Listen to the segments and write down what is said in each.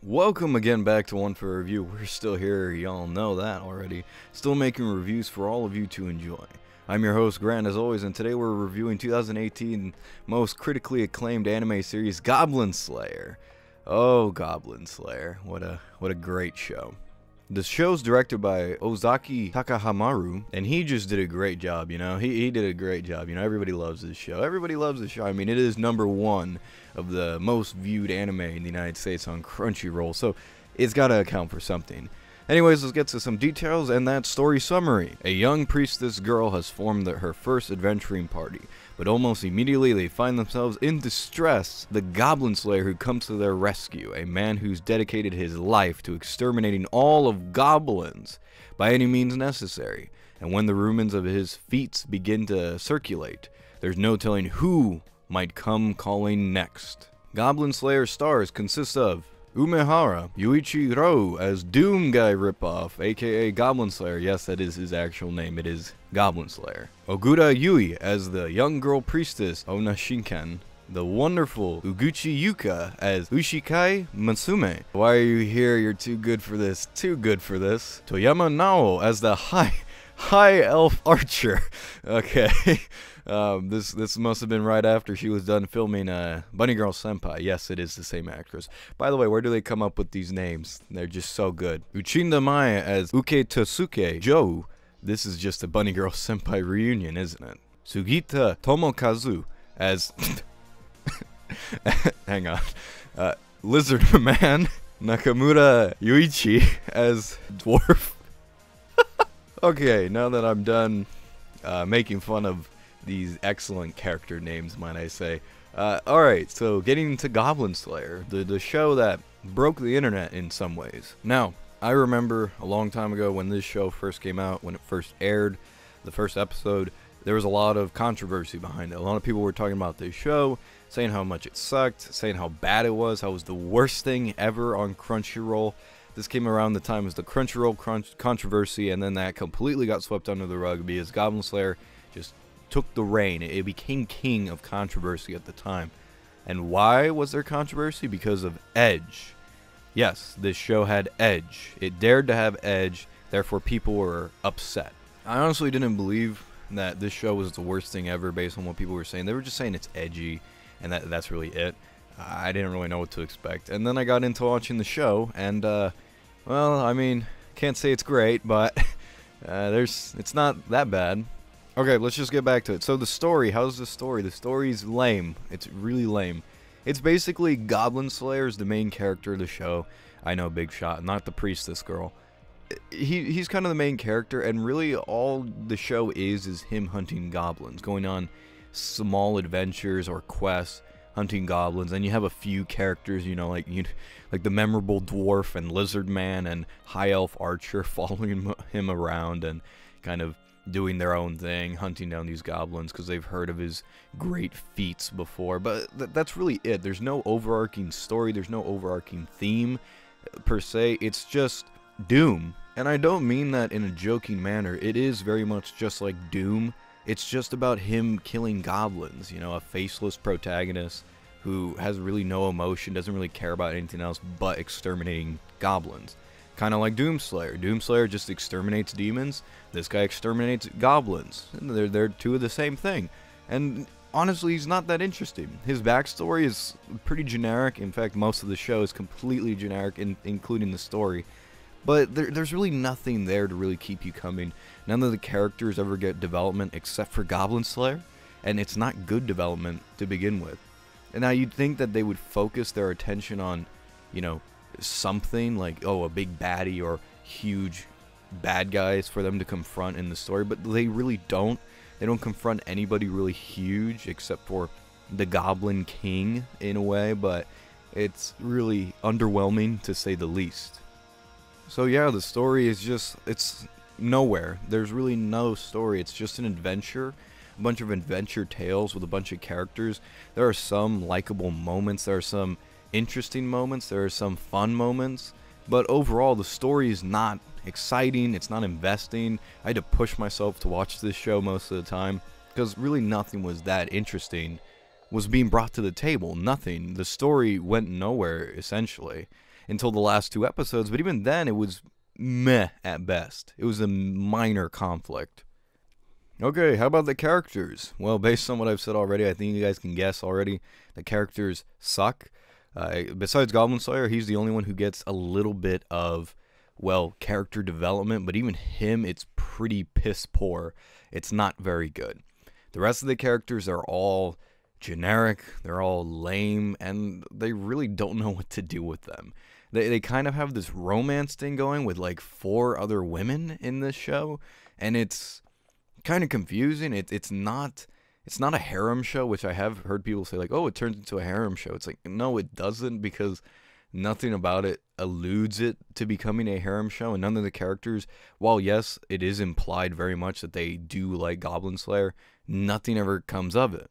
Welcome again back to One for Review. We're still here, y'all know that already. Still making reviews for all of you to enjoy. I'm your host, Grant, as always, and today we're reviewing 2018 most critically acclaimed anime series, Goblin Slayer. Oh, Goblin Slayer. What a great show. The show's directed by Ozaki Takahamaru, and he just did a great job, you know? He did a great job, you know? Everybody loves this show. Everybody loves this show. I mean, it is #1 of the most viewed anime in the United States on Crunchyroll, so it's gotta account for something. Anyways, let's get to some details and that story summary. A young priestess girl has formed her first adventuring party, but almost immediately they find themselves in distress. The Goblin Slayer who comes to their rescue, a man who's dedicated his life to exterminating all of goblins by any means necessary. And when the rumors of his feats begin to circulate, there's no telling who might come calling next. Goblin Slayer stars consist of Umehara Yuichi Rou as Doom Guy ripoff, aka Goblin Slayer. Yes, that is his actual name. It is Goblin Slayer. Ogura Yui as the young girl priestess Ona Shinken. The wonderful Uguchi Yuka as Ushikai Matsume. Why are you here? You're too good for this. Too good for this. Toyama Nao as the high elf archer. Okay. This must have been right after she was done filming Bunny Girl Senpai. Yes, it is the same actress. By the way, where do they come up with these names? They're just so good. Uchinda Mai as Uke Tosuke Jou. This is just a Bunny Girl Senpai reunion, isn't it? Sugita Tomokazu as hang on. Lizard Man. Nakamura Yuichi as Dwarf. Okay, now that I'm done making fun of these excellent character names, might I say. Alright, so getting into Goblin Slayer, the show that broke the internet in some ways. Now, I remember a long time ago when this show first came out, when it first aired, the first episode, there was a lot of controversy behind it. A lot of people were talking about this show, saying how much it sucked, saying how bad it was, how it was the worst thing ever on Crunchyroll. This came around the time as the Crunchyroll controversy, and then that completely got swept under the rug because Goblin Slayer just took the reign. It became king of controversy at the time. And why was there controversy? Because of edge. Yes, this show had edge. It dared to have edge, therefore people were upset. I honestly didn't believe that this show was the worst thing ever based on what people were saying. They were just saying it's edgy, and that's really it. I didn't really know what to expect. And then I got into watching the show, and well, I mean, can't say it's great, but it's not that bad. Okay, let's just get back to it. So the story, how's the story? The story's lame. It's really lame. It's basically Goblin Slayer is the main character of the show. I know, big shot, not the priestess girl. He's kind of the main character, and really all the show is him hunting goblins, going on small adventures or quests, hunting goblins. And you have a few characters, you know, like the memorable dwarf and lizard man and high elf archer following him around and kind of doing their own thing, hunting down these goblins because they've heard of his great feats before. But that's really it. There's no overarching story. There's no overarching theme per se. It's just Doom. And I don't mean that in a joking manner. It is very much just like Doom. It's just about him killing goblins, you know, a faceless protagonist who has really no emotion, doesn't really care about anything else but exterminating goblins. Kind of like Doomslayer. Doomslayer just exterminates demons. This guy exterminates goblins. They're two of the same thing. And honestly, he's not that interesting. His backstory is pretty generic. In fact, most of the show is completely generic, including the story. But there's really nothing there to really keep you coming. None of the characters ever get development except for Goblin Slayer. And it's not good development to begin with. And now you'd think that they would focus their attention on, you know, something like, oh, a big baddie or huge bad guys for them to confront in the story, but they really don't. They don't confront anybody really huge except for the Goblin King in a way, but it's really underwhelming to say the least. So yeah, the story is just, it's nowhere. There's really no story. It's just an adventure, a bunch of adventure tales with a bunch of characters. There are some likable moments, there are some interesting moments, there are some fun moments, but overall the story is not exciting, it's not investing. I had to push myself to watch this show most of the time because really nothing was that interesting was being brought to the table. Nothing. The story went nowhere essentially. until the last 2 episodes, but even then it was meh at best. It was a minor conflict. Okay, how about the characters? Well, based on what I've said already, I think you guys can guess already. The characters suck. Besides Goblin Slayer, he's the only one who gets a little bit of, well, character development, but even him, it's pretty piss poor. It's not very good. The rest of the characters are all generic, they're all lame, and they really don't know what to do with them. They kind of have this romance thing going with like 4 other women in this show, and it's kind of confusing. It's not a harem show, which I have heard people say like, oh, it turns into a harem show. It's like, no, it doesn't, because nothing about it alludes it to becoming a harem show, and none of the characters, while yes, it is implied very much that they do like Goblin Slayer, nothing ever comes of it.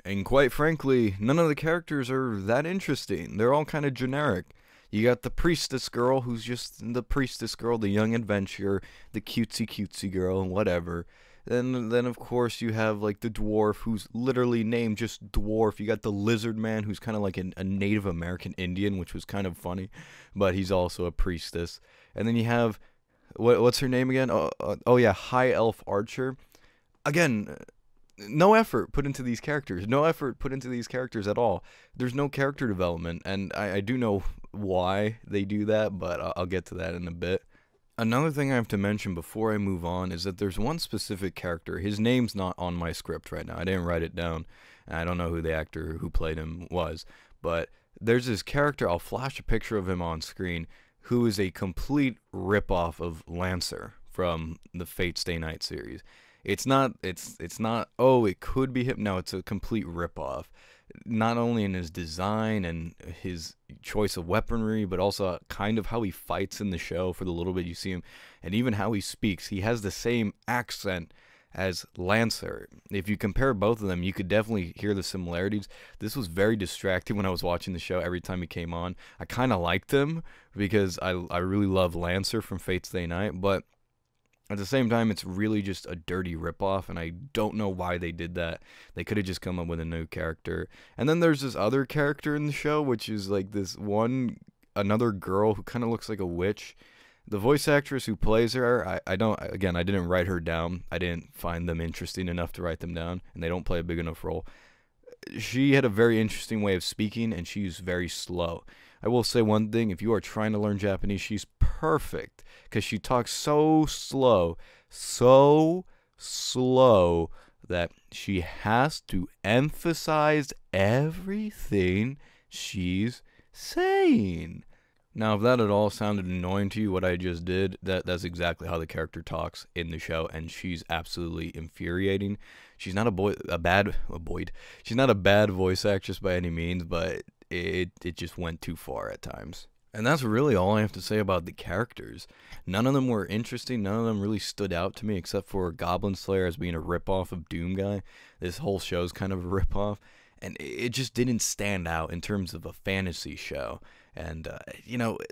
And quite frankly, none of the characters are that interesting. They're all kind of generic. You got the priestess girl, who's just the priestess girl, the young adventurer, the cutesy girl, and whatever. Then of course you have like the dwarf, who's literally named just dwarf. You got the lizard man, who's kind of like a Native American Indian, which was kind of funny, but he's also a priestess. And then you have what's her name again? Oh yeah, High Elf Archer. Again, no effort put into these characters. No effort put into these characters at all. There's no character development, and I do know why they do that, but I'll get to that in a bit. Another thing I have to mention before I move on is that there's one specific character. His name's not on my script right now. I didn't write it down. I don't know who the actor who played him was, but there's this character, I'll flash a picture of him on screen, who is a complete ripoff of Lancer from the Fate Stay Night series. It's not, oh, it could be him. No, it's a complete ripoff. Not only in his design and his choice of weaponry, but also kind of how he fights in the show for the little bit you see him, and even how he speaks. He has the same accent as Lancer. If you compare both of them, you could definitely hear the similarities. This was very distracting when I was watching the show every time he came on. I kind of liked him because I really love Lancer from Fate Stay Night, but at the same time, it's really just a dirty ripoff, and I don't know why they did that. They could have just come up with a new character. And then there's this other character in the show, which is like another girl who kind of looks like a witch. The voice actress who plays her, I didn't write her down. I didn't find them interesting enough to write them down, and they don't play a big enough role. She had a very interesting way of speaking, and she's very slow. I will say one thing, if you are trying to learn Japanese, she's perfect, because she talks so slow that she has to emphasize everything she's saying. Now, if that at all sounded annoying to you, what I just did, that's exactly how the character talks in the show, and she's absolutely infuriating. She's not she's not a bad voice actress by any means, but it just went too far at times. And that's really all I have to say about the characters. None of them were interesting. None of them really stood out to me, except for Goblin Slayer as being a ripoff of Doom Guy. This whole show's kind of a ripoff, and it just didn't stand out in terms of a fantasy show. And,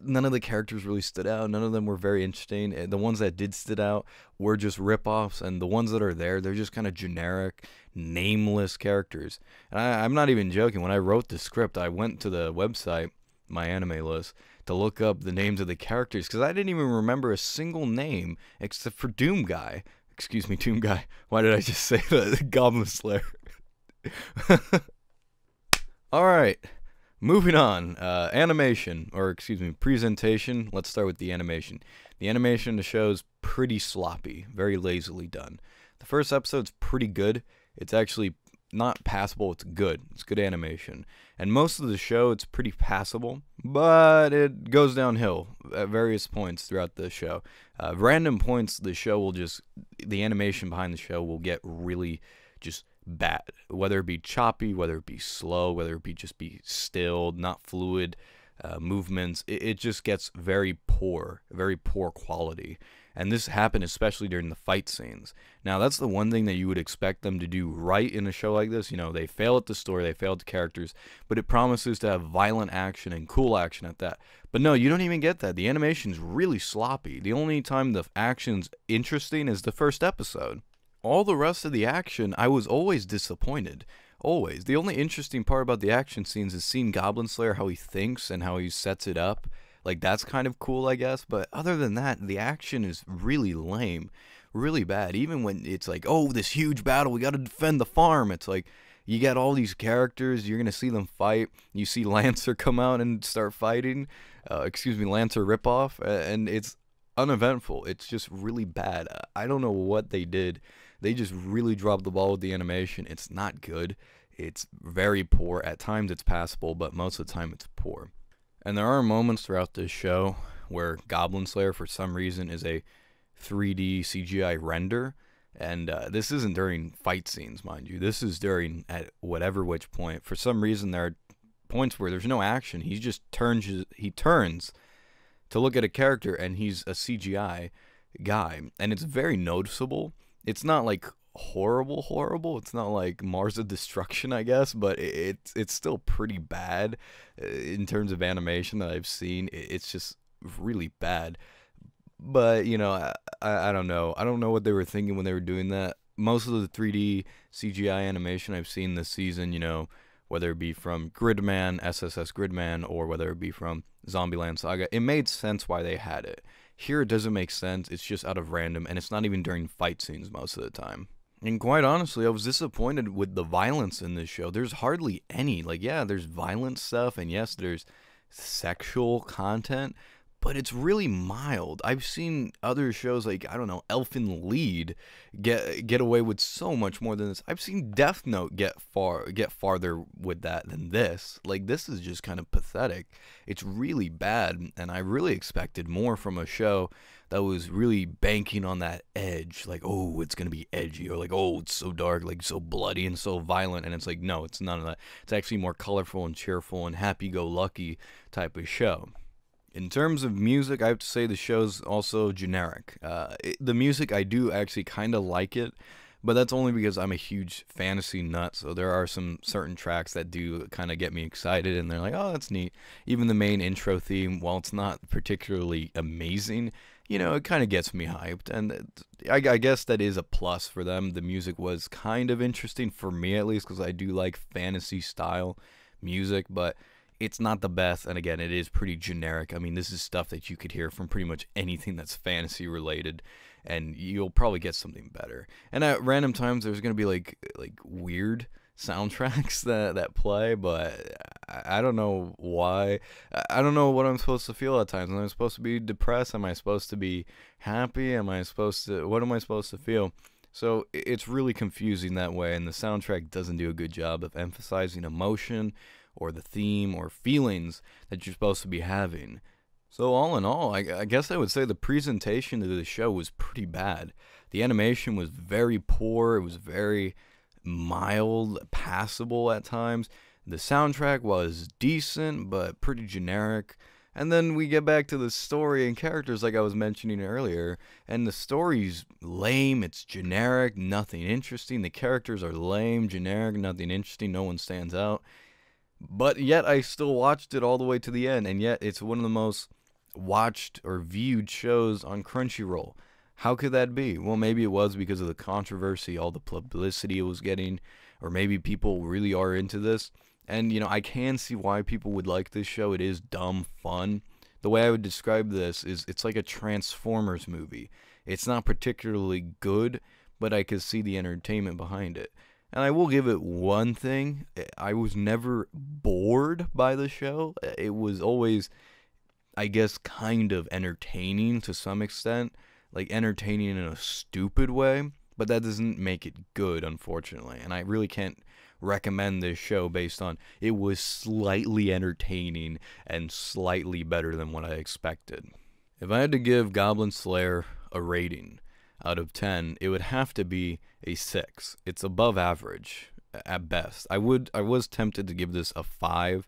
none of the characters really stood out. None of them were very interesting. The ones that did stood out were just ripoffs, and the ones that are there, they're just kind of generic, nameless characters. And I'm not even joking. When I wrote the script, I went to the website, my anime list, to look up the names of the characters, because I didn't even remember a single name except for Doom Guy. Excuse me, Doom Guy. Why did I just say that? Goblin Slayer. Alright. Moving on, presentation. Let's start with the animation. The animation in the show is pretty sloppy, very lazily done. The first episode's pretty good. It's actually not passable, it's good. It's good animation. And most of the show, it's pretty passable, but it goes downhill at various points throughout the show. Random points, the animation behind the show will get really just bad, whether it be choppy, whether it be slow, whether it be just be still, not fluid movements. It just gets very poor quality, and this happened especially during the fight scenes. Now that's the one thing that you would expect them to do right in a show like this. They fail at the story, they fail at the characters, but it promises to have violent action and cool action at that. But no, you don't even get that. The animation's really sloppy. The only time the action's interesting is the first episode. All the rest of the action, I was always disappointed. Always. The only interesting part about the action scenes is seeing Goblin Slayer, how he thinks and how he sets it up. Like, that's kind of cool, I guess. But other than that, the action is really lame, really bad. Even when it's like, oh, this huge battle, we got to defend the farm. It's like, you got all these characters, you're going to see them fight. You see Lancer come out and start fighting. Lancer ripoff. And it's uneventful. It's just really bad. I don't know what they did. They just really dropped the ball with the animation. It's not good. It's very poor. At times it's passable, but most of the time it's poor. And there are moments throughout this show where Goblin Slayer, for some reason, is a 3D CGI render. And this isn't during fight scenes, mind you. This is during at whatever which point. For some reason, there are points where there's no action. He just turns to look at a character, and he's a CGI guy. And it's very noticeable. It's not like horrible. It's not like Mars of Destruction, I guess, but it's still pretty bad in terms of animation that I've seen. It's just really bad. But, you know, I don't know. I don't know what they were thinking when they were doing that. Most of the 3D CGI animation I've seen this season, you know, whether it be from Gridman, SSS Gridman, or whether it be from Zombieland Saga, it made sense why they had it. Here it doesn't make sense. It's just out of random, and it's not even during fight scenes most of the time. And quite honestly, I was disappointed with the violence in this show. There's hardly any. Like, yeah, there's violent stuff, and yes, there's sexual content, but it's really mild. I've seen other shows like, I don't know, Elfen Lied get away with so much more than this. I've seen Death Note get farther with that than this. Like, this is just kind of pathetic. It's really bad, and I really expected more from a show that was really banking on that edge. Like, oh, it's gonna be edgy, or like, oh, it's so dark, like so bloody and so violent. And it's like, no, it's none of that. It's actually more colorful and cheerful and happy-go-lucky type of show. In terms of music, I have to say the show's also generic. The music, I do actually kind of like it, but that's only because I'm a huge fantasy nut, so there are some certain tracks that do kind of get me excited, and they're like, oh, that's neat. Even the main intro theme, while it's not particularly amazing, you know, it kind of gets me hyped, and I guess that is a plus for them. The music was kind of interesting, for me at least, because I do like fantasy-style music, but it's not the best, and again, it is pretty generic. I mean, this is stuff that you could hear from pretty much anything that's fantasy related, and you'll probably get something better. And at random times, there's gonna be like weird soundtracks that play, but I don't know why. I don't know what I'm supposed to feel at times. Am I supposed to be depressed? Am I supposed to be happy? What am I supposed to feel? So it's really confusing that way, and the soundtrack doesn't do a good job of emphasizing emotion or the theme or feelings that you're supposed to be having. So all in all, I guess I would say the presentation of the show was pretty bad. The animation was very poor. It was very mild, passable at times. The soundtrack was decent, but pretty generic. And then we get back to the story and characters like I was mentioning earlier, and the story's lame, it's generic, nothing interesting. The characters are lame, generic, nothing interesting, no one stands out. But yet I still watched it all the way to the end, and yet it's one of the most watched or viewed shows on Crunchyroll. How could that be? Well, maybe it was because of the controversy, all the publicity it was getting, or maybe people really are into this. And, you know, I can see why people would like this show. It is dumb fun. The way I would describe this is it's like a Transformers movie. It's not particularly good, but I could see the entertainment behind it. And I will give it one thing. I was never bored by the show. It was always, I guess, kind of entertaining to some extent. Like, entertaining in a stupid way. But that doesn't make it good, unfortunately. And I really can't recommend this show based on it was slightly entertaining and slightly better than what I expected. If I had to give Goblin Slayer a rating out of 10, it would have to be a 6. It's above average at best. I was tempted to give this a 5,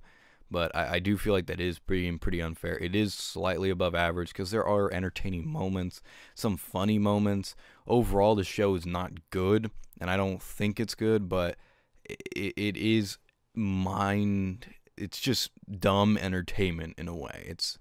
but I do feel like that is pretty unfair. It is slightly above average because there are entertaining moments, some funny moments. Overall, the show is not good, and I don't think it's good, but it is it's just dumb entertainment in a way. It's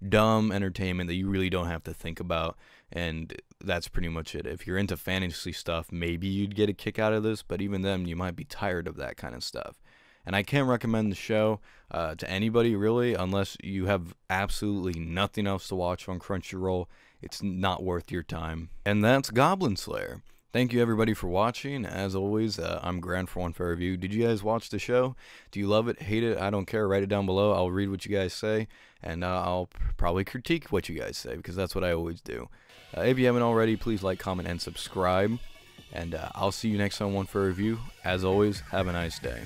dumb entertainment that you really don't have to think about, and that's pretty much it. If you're into fantasy stuff, maybe you'd get a kick out of this, but even then, you might be tired of that kind of stuff. And I can't recommend the show to anybody, really, unless you have absolutely nothing else to watch on Crunchyroll. It's not worth your time. And that's Goblin Slayer. Thank you everybody for watching. As always, I'm Grant for One Fair Review. Did you guys watch the show? Do you love it? Hate it? I don't care. Write it down below. I'll read what you guys say, and I'll probably critique what you guys say, because that's what I always do. If you haven't already, please like, comment, and subscribe. And I'll see you next time on One Fair Review. As always, have a nice day.